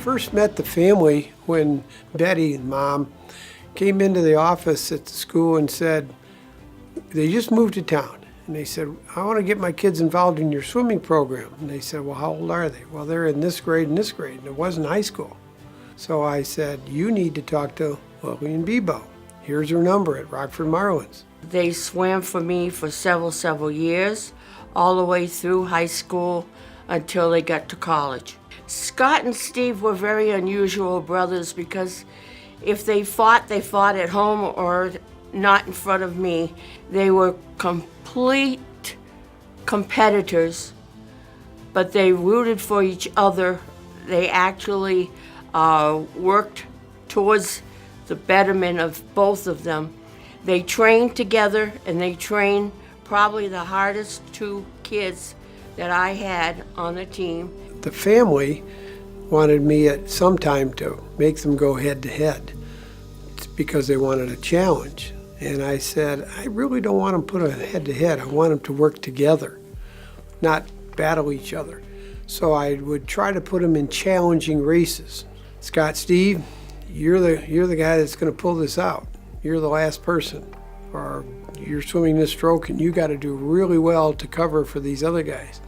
first met the family when Betty, Mom, came into the office at the school and said, they just moved to town. And they said, I want to get my kids involved in your swimming program. And they said, well, how old are they? Well, they're in this grade and this grade, and it wasn't high school. So I said, you need to talk to Lillian Bebo. Here's her number at Rockford Marlins. They swam for me for several years, all the way through high school until they got to college. Scott and Steve were very unusual brothers because if they fought at home or not in front of me. They were complete competitors, but they rooted for each other. They actually worked towards the betterment of both of them. They trained together, and they trained probably the hardest two kids that I had on the team. The family wanted me at some time to make them go head-to-head because they wanted a challenge. And I said, I really don't want them put a head-to-head. I want them to work together, not battle each other. So I would try to put them in challenging races. Scott, Steve, you're the guy that's going to pull this out. You're the last person. Or you're swimming this stroke and you got to do really well to cover for these other guys.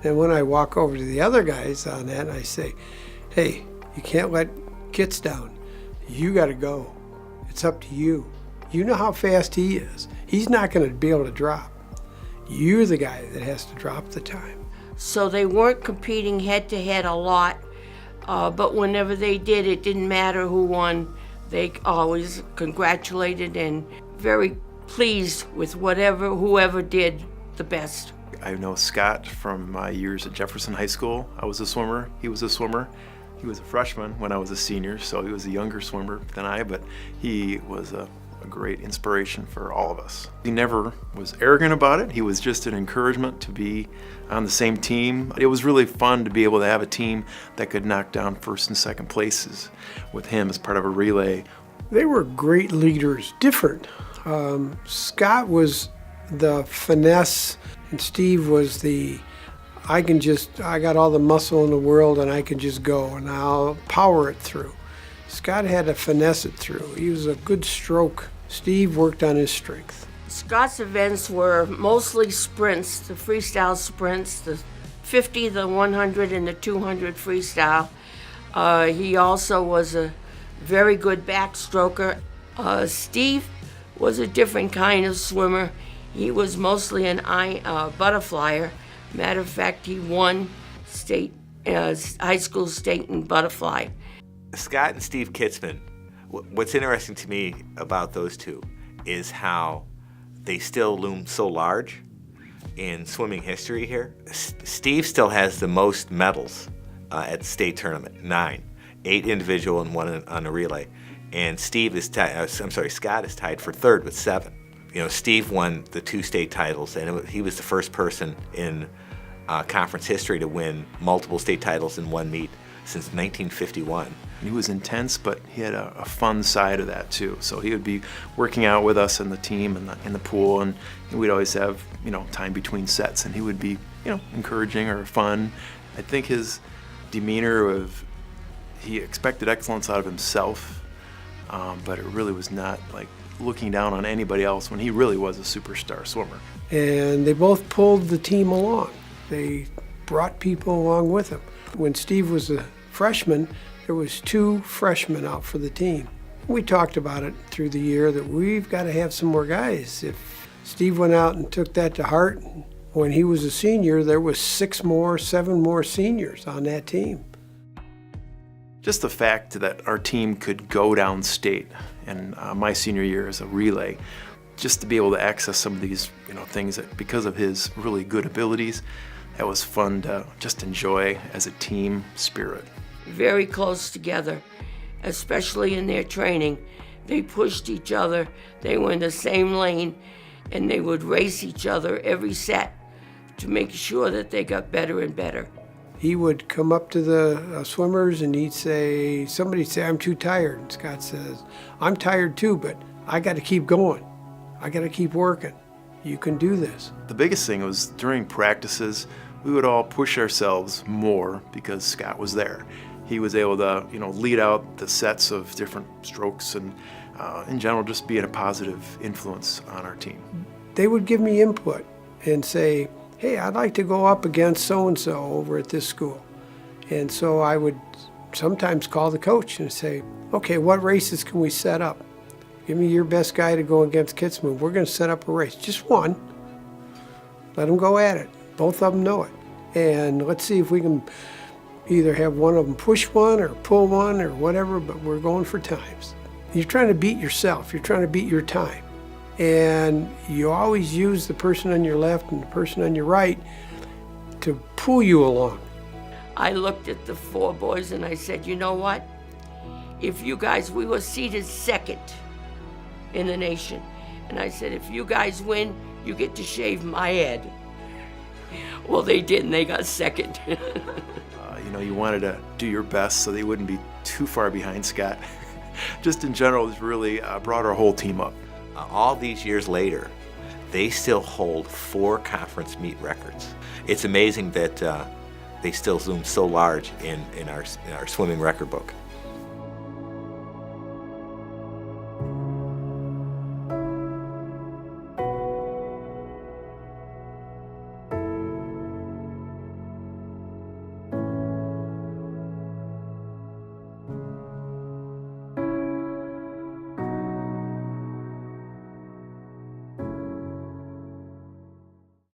And when I walk over to the other guys on that, I say, hey, you can't let Kitz down. You got to go. It's up to you. You know how fast he is. He's not going to be able to drop. You're the guy that has to drop the time. So they weren't competing head-to-head a lot, but whenever they did, it didn't matter who won. They always congratulated and very pleased with whoever did the best. I know Scott from my years at Jefferson High School. I was a swimmer. He was a swimmer. He was a freshman when I was a senior, so he was a younger swimmer than I, but he was a great inspiration for all of us. He never was arrogant about it. He was just an encouragement to be on the same team. It was really fun to be able to have a team that could knock down first and second places with him as part of a relay. They were great leaders, different. Scott was the finesse, and Steve was the, I got all the muscle in the world and I can just go and I'll power it through. Scott had to finesse it through. He was a good stroke. Steve worked on his strength. Scott's events were mostly sprints, the freestyle sprints, the 50, the 100, and the 200 freestyle. He also was a very good backstroker. Steve was a different kind of swimmer. He was mostly an butterflyer. Matter of fact, he won high school state in butterfly. Scott and Steve Kitzman, what's interesting to me about those two is how they still loom so large in swimming history here. Steve still has the most medals at the state tournament, 9, 8 individual and 1 on a relay. And Scott is tied for 3rd with 7. You know, Steve won the 2 state titles, and he was the first person in conference history to win multiple state titles in one meet since 1951. He was intense, but he had a fun side of that too. So he would be working out with us and the team in the pool, and we'd always have time between sets, and he would be encouraging or fun. I think his demeanor he expected excellence out of himself, but it really was not like looking down on anybody else when he really was a superstar swimmer. And they both pulled the team along. They brought people along with them. When Steve was a freshman, there was 2 freshmen out for the team. We talked about it through the year that we've got to have some more guys. If Steve went out and took that to heart, when he was a senior, there was 7 more seniors on that team. Just the fact that our team could go downstate, and my senior year as a relay, just to be able to access some of these things that because of his really good abilities, that was fun to just enjoy as a team spirit. Very close together, especially in their training. They pushed each other, they were in the same lane, and they would race each other every set to make sure that they got better and better. He would come up to the swimmers and somebody'd say, I'm too tired. And Scott says, I'm tired too, but I got to keep going. I got to keep working. You can do this. The biggest thing was during practices, we would all push ourselves more because Scott was there. he was able to, lead out the sets of different strokes and, in general, just being a positive influence on our team. They would give me input and say, hey, I'd like to go up against so-and-so over at this school. And so I would sometimes call the coach and say, okay, what races can we set up? Give me your best guy to go against Kitzman. We're going to set up a race, just one. Let them go at it. Both of them know it. And let's see if we can either have one of them push one or pull one or whatever, but we're going for times. You're trying to beat yourself. You're trying to beat your time. And you always use the person on your left and the person on your right to pull you along. I looked at the 4 boys and I said, you know what? If you guys, we were seated second in the nation. And I said, if you guys win, you get to shave my head. Well, they didn't. They got second. You wanted to do your best so they wouldn't be too far behind Scott. Just in general, it's really brought our whole team up. All these years later, they still hold 4 conference meet records. It's amazing that they still loom so large in our swimming record book.